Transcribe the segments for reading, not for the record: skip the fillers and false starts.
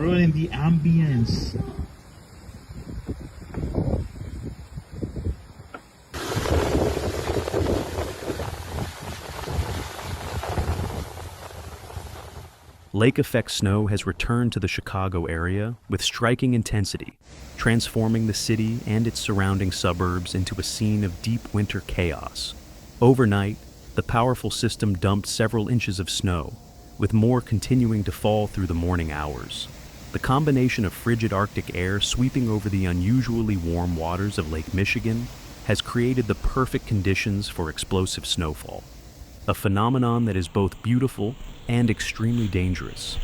ruin the ambience. Lake effect snow has returned to the Chicago area with striking intensity, transforming the city and its surrounding suburbs into a scene of deep winter chaos. Overnight, the powerful system dumped several inches of snow, with more continuing to fall through the morning hours. The combination of frigid Arctic air sweeping over the unusually warm waters of Lake Michigan has created the perfect conditions for explosive snowfall, a phenomenon that is both beautiful and extremely dangerous.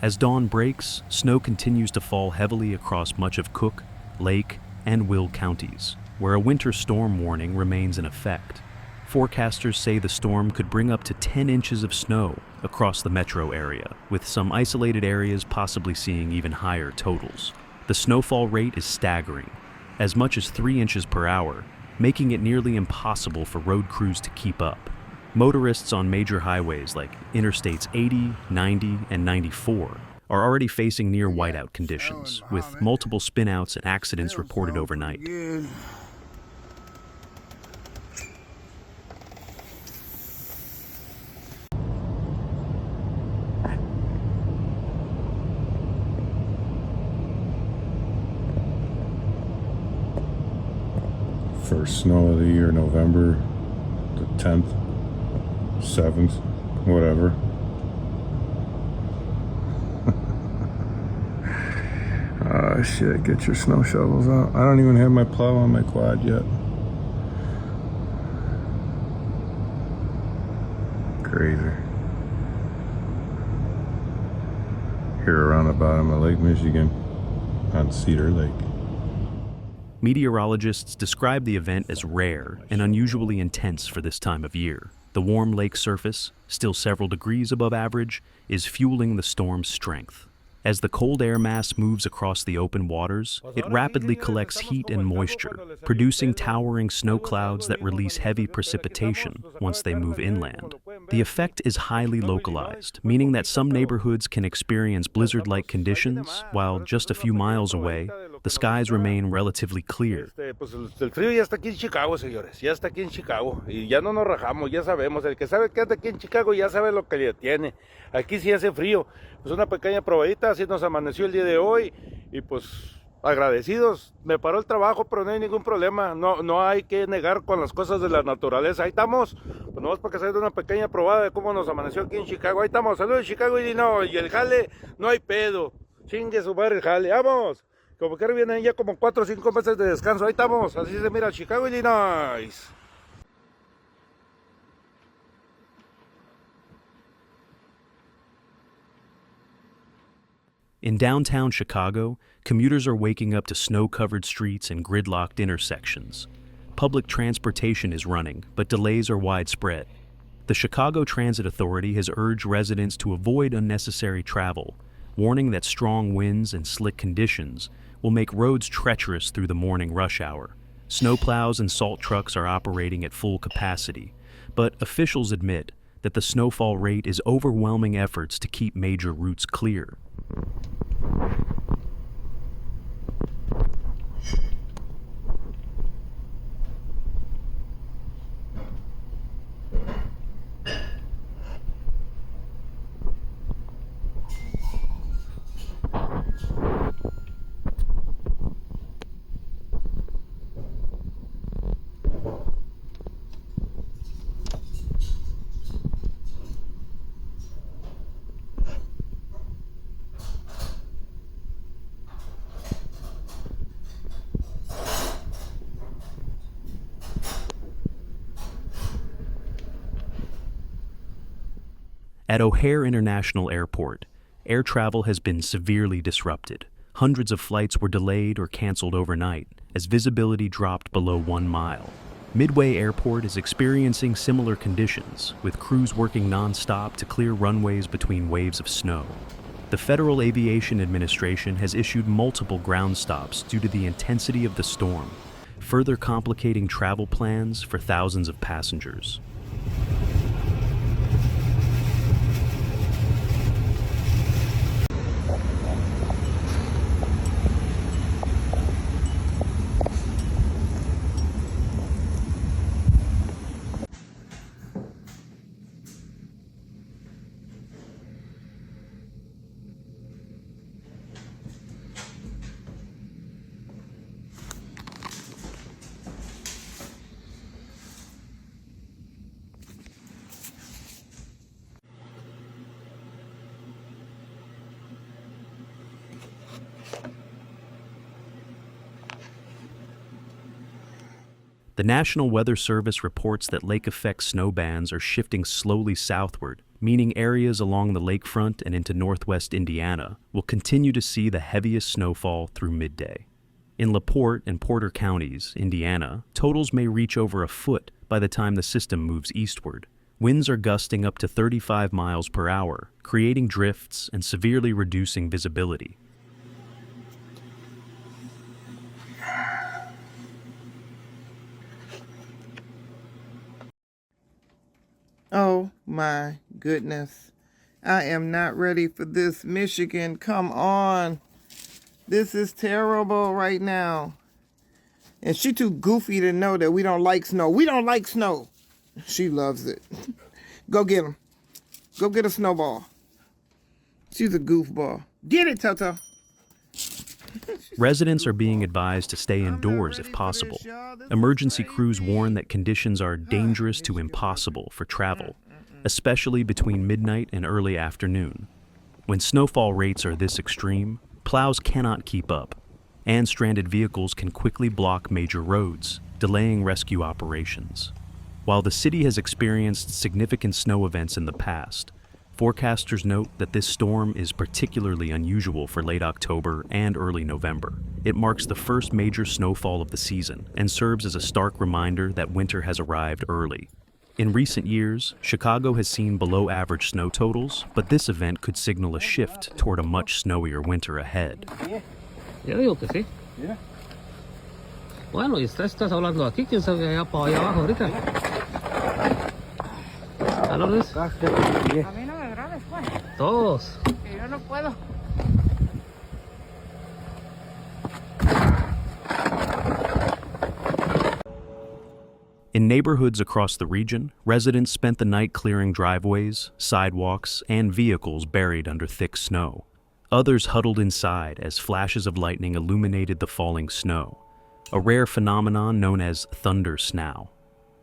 As dawn breaks, snow continues to fall heavily across much of Cook, Lake, and Will counties, where a winter storm warning remains in effect. Forecasters say the storm could bring up to 10 inches of snow across the metro area, with some isolated areas possibly seeing even higher totals. The snowfall rate is staggering, as much as 3 inches per hour, making it nearly impossible for road crews to keep up. Motorists on major highways like Interstates 80, 90, and 94 are already facing near whiteout conditions, with multiple spinouts and accidents reported overnight. First snow of the year, November the 10th. 7th, whatever. Oh shit, get your snow shovels out. I don't even have my plow on my quad yet. Crazy. Here around the bottom of Lake Michigan on Cedar Lake. Meteorologists describe the event as rare and unusually intense for this time of year. The warm lake surface, still several degrees above average, is fueling the storm's strength. As the cold air mass moves across the open waters, it rapidly collects heat and moisture, producing towering snow clouds that release heavy precipitation once they move inland. The effect is highly localized, meaning that some neighborhoods can experience blizzard-like conditions, while just a few miles away, the skies remain relatively clear. El frío ya está aquí en Chicago, señores. Ya está aquí en Chicago. Y ya no nos rajamos, ya sabemos. El que sabe que anda aquí en Chicago ya sabe lo que le tiene. Aquí sí hace frío. Pues una pequeña probadita, así nos amaneció el día de hoy. Y pues agradecidos. Me paró el trabajo, pero no hay ningún problema. No hay que negar con las cosas de la naturaleza. Ahí estamos. Pues nomás para que se dé una pequeña probada de cómo nos amaneció aquí en Chicago. Ahí estamos. Saludos, Chicago, Illinois. Y el jale, no hay pedo. Chingue su madre el jale. ¡Vamos! Como que ahora vienen ya como 4 o 5 meses de descanso. Ahí estamos, así se mira Chicago, Illinois. In downtown Chicago, commuters are waking up to snow-covered streets and gridlocked intersections. Public transportation is running, but delays are widespread. The Chicago Transit Authority has urged residents to avoid unnecessary travel, warning that strong winds and slick conditions will make roads treacherous through the morning rush hour. Snowplows and salt trucks are operating at full capacity, but officials admit that the snowfall rate is overwhelming efforts to keep major routes clear. At O'Hare International Airport, air travel has been severely disrupted. Hundreds of flights were delayed or canceled overnight as visibility dropped below 1 mile. Midway Airport is experiencing similar conditions, with crews working non-stop to clear runways between waves of snow. The Federal Aviation Administration has issued multiple ground stops due to the intensity of the storm, further complicating travel plans for thousands of passengers. The National Weather Service reports that lake-effect snow bands are shifting slowly southward, meaning areas along the lakefront and into northwest Indiana will continue to see the heaviest snowfall through midday. In LaPorte and Porter counties, Indiana, totals may reach over a foot by the time the system moves eastward. Winds are gusting up to 35 miles per hour, creating drifts and severely reducing visibility. Oh my goodness. I am not ready for this, Michigan. Come on. This is terrible right now. And she too goofy to know that we don't like snow. We don't like snow. She loves it. Go get him. Go get a snowball. She's a goofball. Get it, Toto. Residents are being advised to stay indoors if possible. Emergency crews warn that conditions are dangerous to impossible for travel, especially between midnight and early afternoon. When snowfall rates are this extreme, plows cannot keep up, and stranded vehicles can quickly block major roads, delaying rescue operations. While the city has experienced significant snow events in the past, forecasters note that this storm is particularly unusual for late October and early November. It marks the first major snowfall of the season and serves as a stark reminder that winter has arrived early. In recent years, Chicago has seen below-average snow totals, but this event could signal a shift toward a much snowier winter ahead. Yo digo que sí. Bueno, y estás hablando aquí, quién sabe allá para allá abajo ahorita. ¿Aló, Luis? A mí no me grabes, pues. Todos. Que yo no puedo. In neighborhoods across the region, residents spent the night clearing driveways, sidewalks, and vehicles buried under thick snow. Others huddled inside as flashes of lightning illuminated the falling snow, a rare phenomenon known as thunder snow.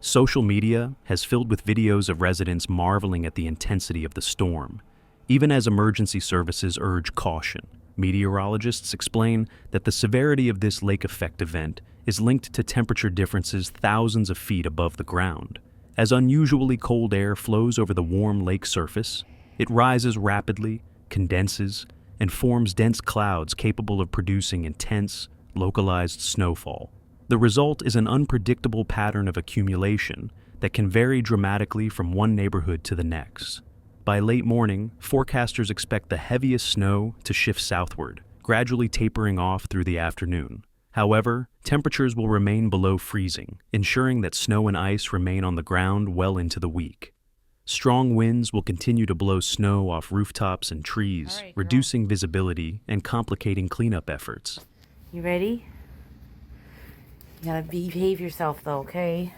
Social media has filled with videos of residents marveling at the intensity of the storm, even as emergency services urge caution. Meteorologists explain that the severity of this lake effect event is linked to temperature differences thousands of feet above the ground. As unusually cold air flows over the warm lake surface, it rises rapidly, condenses, and forms dense clouds capable of producing intense, localized snowfall. The result is an unpredictable pattern of accumulation that can vary dramatically from one neighborhood to the next. By late morning, forecasters expect the heaviest snow to shift southward, gradually tapering off through the afternoon. However, temperatures will remain below freezing, ensuring that snow and ice remain on the ground well into the week. Strong winds will continue to blow snow off rooftops and trees, reducing visibility and complicating cleanup efforts. You ready? You gotta behave yourself though, okay?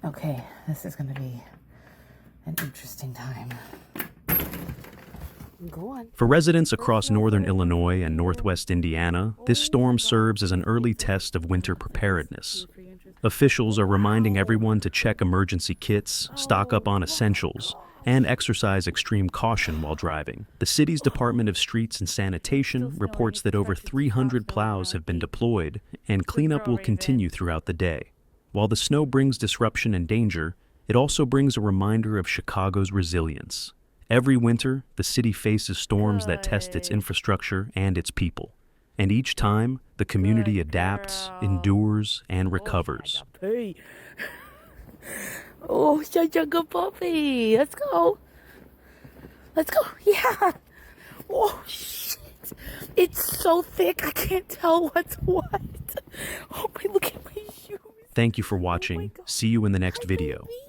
Okay, this is gonna be an interesting time. Go on. For residents across northern Illinois and northwest Indiana, this storm serves as an early test of winter preparedness. Officials are reminding everyone to check emergency kits, stock up on essentials, and exercise extreme caution while driving. The city's Department of Streets and Sanitation reports that over 300 plows have been deployed, and cleanup will continue throughout the day. While the snow brings disruption and danger, It also brings a reminder of Chicago's resilience. Every winter, the city faces storms that test its infrastructure and its people. And each time, the community adapts, endures, and recovers. Oh, such a good puppy. Let's go. Let's go. Yeah. Oh, shit. It's so thick, I can't tell what's what. Oh, my, look at my shoes. Thank you for watching. See you in the next video. Baby.